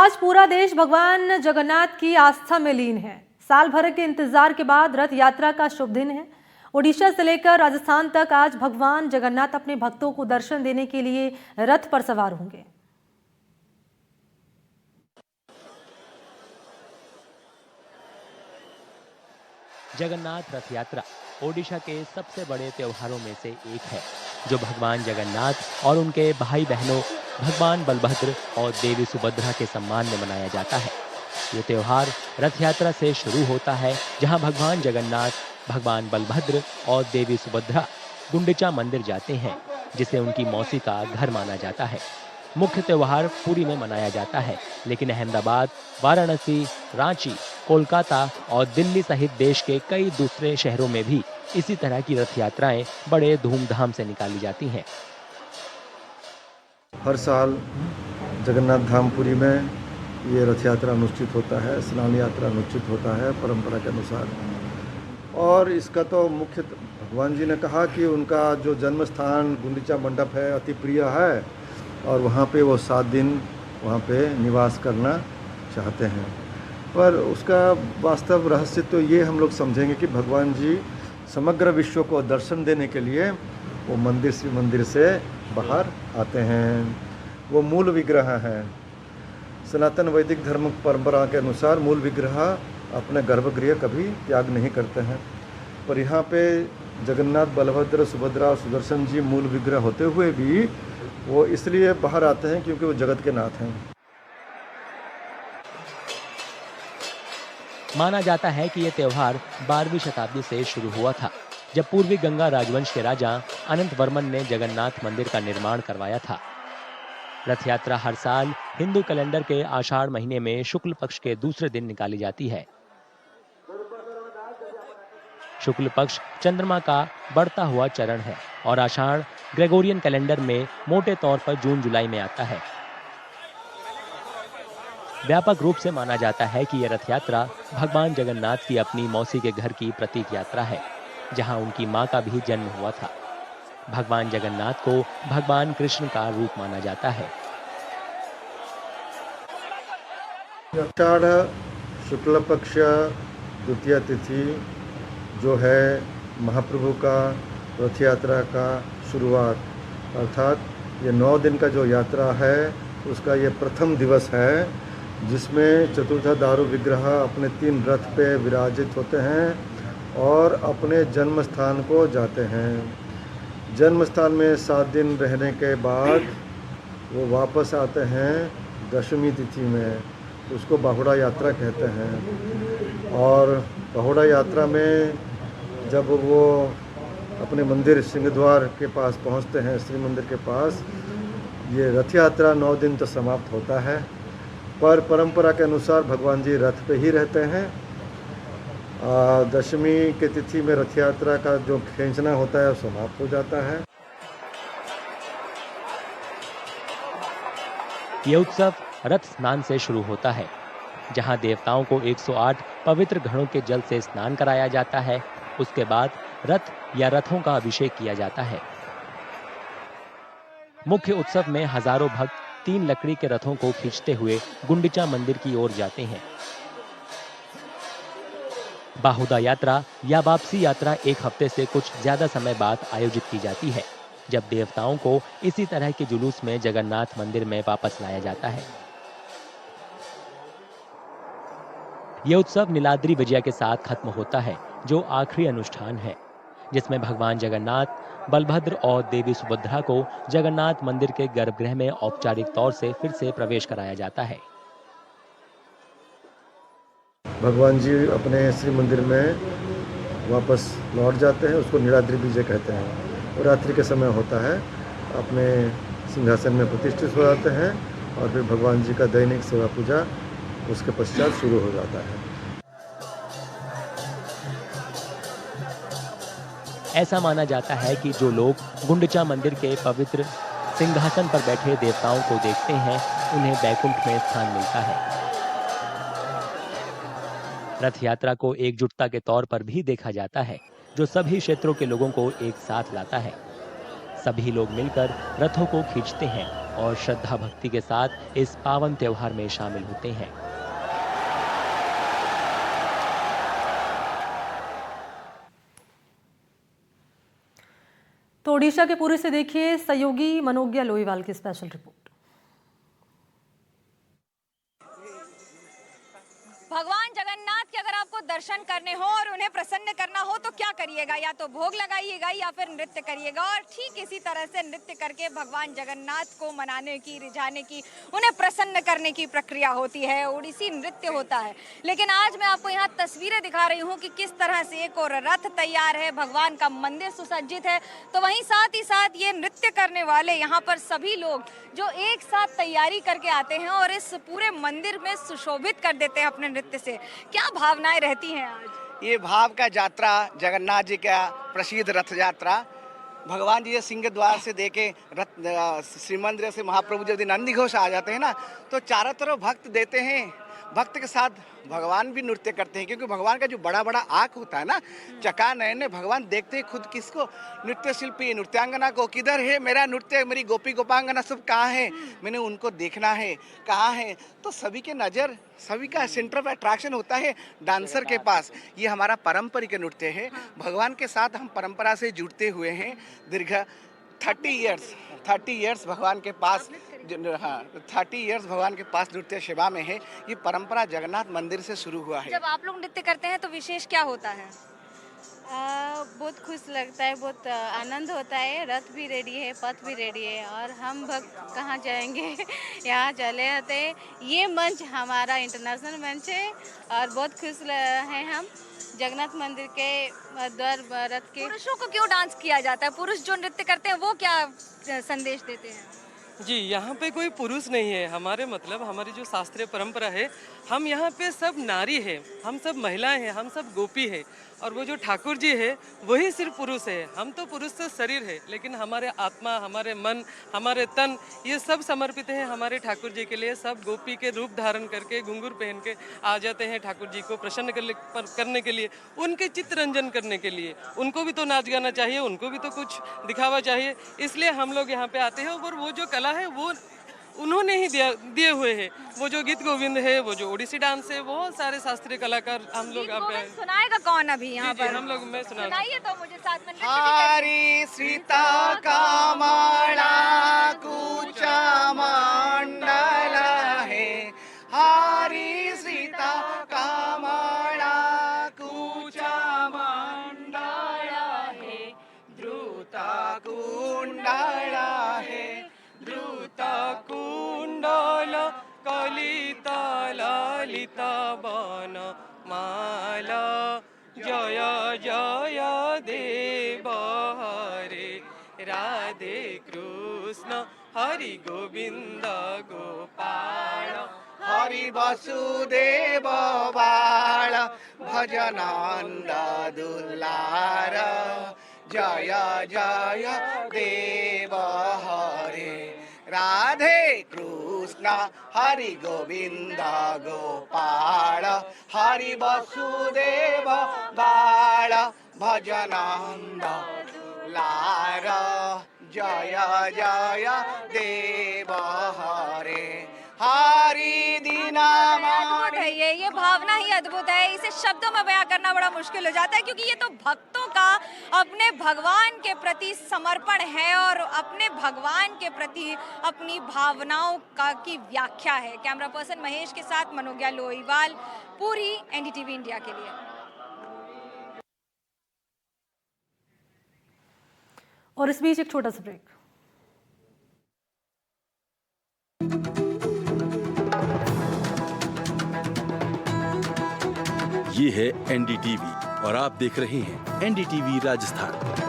आज पूरा देश भगवान जगन्नाथ की आस्था में लीन है। साल भर के इंतजार के बाद रथ यात्रा का शुभ दिन है। ओडिशा से लेकर राजस्थान तक आज भगवान जगन्नाथ अपने भक्तों को दर्शन देने के लिए रथ पर सवार होंगे। जगन्नाथ रथ यात्रा ओडिशा के सबसे बड़े त्योहारों में से एक है, जो भगवान जगन्नाथ और उनके भाई बहनों भगवान बलभद्र और देवी सुभद्रा के सम्मान में मनाया जाता है। ये त्योहार रथ यात्रा से शुरू होता है, जहां भगवान जगन्नाथ, भगवान बलभद्र और देवी सुभद्रा गुंडिचा मंदिर जाते हैं, जिसे उनकी मौसी का घर माना जाता है। मुख्य त्योहार पुरी में मनाया जाता है, लेकिन अहमदाबाद, वाराणसी, रांची, कोलकाता और दिल्ली सहित देश के कई दूसरे शहरों में भी इसी तरह की रथ यात्राएं बड़े धूमधाम से निकाली जाती हैं। हर साल जगन्नाथ धाम पुरी में ये रथ यात्रा अनुष्ठित होता है, स्नान यात्रा अनुष्ठित होता है परंपरा के अनुसार। और इसका तो मुख्य भगवान जी ने कहा कि उनका जो जन्म स्थान गुंडीचा मंडप है अति प्रिय है और वहाँ पे वो 7 दिन वहाँ पे निवास करना चाहते हैं। पर उसका वास्तव रहस्य तो ये हम लोग समझेंगे कि भगवान जी समग्र विश्व को दर्शन देने के लिए वो मंदिर श्री मंदिर से बाहर आते हैं। वो मूल विग्रह है। सनातन वैदिक धर्म परंपरा के अनुसार मूल विग्रह अपने गर्भगृह कभी त्याग नहीं करते हैं, पर यहाँ पे जगन्नाथ, बलभद्र, सुभद्रा और सुदर्शन जी मूल विग्रह होते हुए भी वो इसलिए बाहर आते हैं क्योंकि वो जगत के नाथ हैं। माना जाता है कि यह त्योहार 12वीं शताब्दी से शुरू हुआ था, जब पूर्वी गंगा राजवंश के राजा अनंत वर्मन ने जगन्नाथ मंदिर का निर्माण करवाया था। रथ यात्रा हर साल हिंदू कैलेंडर के आषाढ़ महीने में शुक्ल पक्ष के दूसरे दिन निकाली जाती है। शुक्ल पक्ष चंद्रमा का बढ़ता हुआ चरण है और आषाढ़ ग्रेगोरियन कैलेंडर में मोटे तौर पर जून-जुलाई में आता है। व्यापक रूप से माना जाता है कि यह रथ यात्रा भगवान जगन्नाथ की अपनी मौसी के घर की प्रतीक यात्रा है, जहां उनकी मां का भी जन्म हुआ था। भगवान जगन्नाथ को भगवान कृष्ण का रूप माना जाता है। आषाढ़ शुक्ल पक्ष द्वितीय तिथि जो है महाप्रभु का रथ यात्रा का शुरुआत, अर्थात ये 9 दिन का जो यात्रा है उसका ये प्रथम दिवस है, जिसमें चतुर्धाधारु विग्रह अपने 3 रथ पे विराजित होते हैं और अपने जन्म स्थान को जाते हैं। जन्म स्थान में 7 दिन रहने के बाद वो वापस आते हैं दशमी तिथि में, उसको बाहुड़ा यात्रा कहते हैं। और बाहुड़ा यात्रा में जब वो अपने मंदिर सिंहद्वार के पास पहुंचते हैं, श्री मंदिर के पास, ये रथ यात्रा 9 दिन तो समाप्त होता है, पर परंपरा के अनुसार भगवान जी रथ पे ही रहते हैं। दशमी के तिथि में रथ यात्रा का जो खींचना होता है वो समाप्त हो जाता है। ये उत्सव रथ स्नान से शुरू होता है, जहां देवताओं को 108 पवित्र घड़ों के जल से स्नान कराया जाता है। उसके बाद रथ या रथों का अभिषेक किया जाता है। मुख्य उत्सव में हजारों भक्त 3 लकड़ी के रथों को खींचते हुए गुंडिचा मंदिर की ओर जाते हैं। बाहुड़ा यात्रा या वापसी यात्रा 1 हफ्ते से कुछ ज्यादा समय बाद आयोजित की जाती है, जब देवताओं को इसी तरह के जुलूस में जगन्नाथ मंदिर में वापस लाया जाता है। यह उत्सव नीलाद्री विजय के साथ खत्म होता है, जो आखिरी अनुष्ठान है, जिसमें भगवान जगन्नाथ, बलभद्र और देवी सुभद्रा को जगन्नाथ मंदिर के गर्भगृह में औपचारिक तौर से फिर से प्रवेश कराया जाता है। भगवान जी अपने श्री मंदिर में वापस लौट जाते हैं, उसको नीलाद्रि विजय कहते हैं। और रात्रि के समय होता है, अपने सिंहासन में प्रतिष्ठित हो जाते हैं और फिर भगवान जी का दैनिक सेवा पूजा उसके पश्चात शुरू हो जाता है। ऐसा माना जाता है कि जो लोग गुंडिचा मंदिर के पवित्र सिंहासन पर बैठे देवताओं को देखते हैं, उन्हें बैकुंठ में स्थान मिलता है। रथ यात्रा को एकजुटता के तौर पर भी देखा जाता है, जो सभी क्षेत्रों के लोगों को एक साथ लाता है। सभी लोग मिलकर रथों को खींचते हैं और श्रद्धा भक्ति के साथ इस पावन त्योहार में शामिल होते हैं। तो ओडिशा के पुरी से देखिए सहयोगी मनोज्ञा लोईवाल की स्पेशल रिपोर्ट। भगवान जगन्नाथ के अगर आपको दर्शन करने हो और उन्हें प्रसन्न करना हो तो क्या करिएगा, या तो भोग लगाइएगा या फिर नृत्य करिएगा। और ठीक इसी तरह से नृत्य करके भगवान जगन्नाथ को मनाने की, रिझाने की, उन्हें प्रसन्न करने की प्रक्रिया होती है, ओडिसी नृत्य होता है। लेकिन आज मैं आपको यहाँ तस्वीरें दिखा रही हूँ कि किस तरह से एक और रथ तैयार है, भगवान का मंदिर सुसज्जित है, तो वहीं साथ ही साथ ये नृत्य करने वाले यहाँ पर सभी लोग जो एक साथ तैयारी करके आते हैं और इस पूरे मंदिर में सुशोभित कर देते हैं अपने नृत्य से। क्या भावनाएं रहती हैं आज? ये भाव का यात्रा जगन्नाथ जी का प्रसिद्ध रथ यात्रा, भगवान जी सिंह द्वार से देके रथ श्री मंदिर से महाप्रभु जब नंदी घोष आ जाते हैं ना, तो चारों तरफ भक्त देते हैं। भक्त के साथ भगवान भी नृत्य करते हैं, क्योंकि भगवान का जो बड़ा बड़ा आँख होता है ना, चका नयन, भगवान देखते हैं खुद किसको, नृत्य शिल्पी नृत्यांगना को, किधर है मेरा नृत्य, मेरी गोपी गोपांगना सब कहाँ है, मैंने उनको देखना है, कहाँ है। तो सभी के नज़र, सभी का सेंटर ऑफ अट्रैक्शन होता है डांसर के पास। ये हमारा पारंपरिक नृत्य है, भगवान के साथ हम परंपरा से जुड़ते हुए हैं। दीर्घ 30 इयर्स भगवान के पास, हाँ 30 इयर्स भगवान के पास नृत्य सेवा में है। ये परंपरा जगन्नाथ मंदिर से शुरू हुआ है। जब आप लोग नृत्य करते हैं तो विशेष क्या होता है? बहुत खुश लगता है, बहुत आनंद होता है। रथ भी रेडी है, पथ भी रेडी है, और हम भक्त कहाँ जाएंगे यहाँ चले आते हैं। ये मंच हमारा इंटरनेशनल मंच है और बहुत खुश हैं हम जगन्नाथ मंदिर के द्वार रथ के। पुरुषों को क्यों डांस किया जाता है? पुरुष जो नृत्य करते हैं वो क्या संदेश देते हैं? जी, यहाँ पे कोई पुरुष नहीं है। हमारे मतलब हमारी जो शास्त्रीय परंपरा है, हम यहाँ पे सब नारी है, हम सब महिलाएं हैं, हम सब गोपी है, और वो जो ठाकुर जी है वही सिर्फ पुरुष है। हम तो पुरुष से शरीर है, लेकिन हमारे आत्मा, हमारे मन, हमारे तन, ये सब समर्पित हैं हमारे ठाकुर जी के लिए। सब गोपी के रूप धारण करके, घुंघरू पहन के आ जाते हैं ठाकुर जी को प्रसन्न करने के लिए, उनके चित्त रंजन करने के लिए। उनको भी तो नाच गाना चाहिए, उनको भी तो कुछ दिखावा चाहिए, इसलिए हम लोग यहाँ पे आते हैं। और वो जो कला है वो उन्होंने ही दिए हुए हैं। वो जो गीत गोविंद है, वो जो ओडिसी डांस है, बहुत सारे शास्त्रीय कलाकार हम लोग यहाँ पे सुनाएगा कौन अभी यहाँ पर? हम लोग, मैं सुनाइए तो मुझे साथ में नृत्य भी हरि सीता कामला कूचा मंडल है, हरि सीता कामला कूचा मंडल है, द्रुत कुंडल है, द्रुत कुंडल कलिता ललिता बन माला, जय जय देव हरे राधे कृष्ण हरि गोविंद गोपाल, हरि वसुदेव बाल भजनंद दुलार, जय जय देव हरे राधे कृष्ण हरि गोविंद गोपाल, हरि वसुदेव बाल भजनंद दुलार, जय जय देव हरे हरि दीना। अद्भुत है ये भावना ही अद्भुत है। इसे शब्दों में बयां करना बड़ा मुश्किल हो जाता है, क्योंकि ये तो भक्तों का अपने भगवान के प्रति समर्पण है और अपने भगवान के प्रति अपनी भावनाओं का की व्याख्या है। कैमरा पर्सन महेश के साथ मनोज्ञा लोईवाल, पूरी एनडीटीवी इंडिया के लिए। और इस बीच एक छोटा सा ब्रेक। ये है एनडीटीवी और आप देख रहे हैं एनडीटीवी राजस्थान।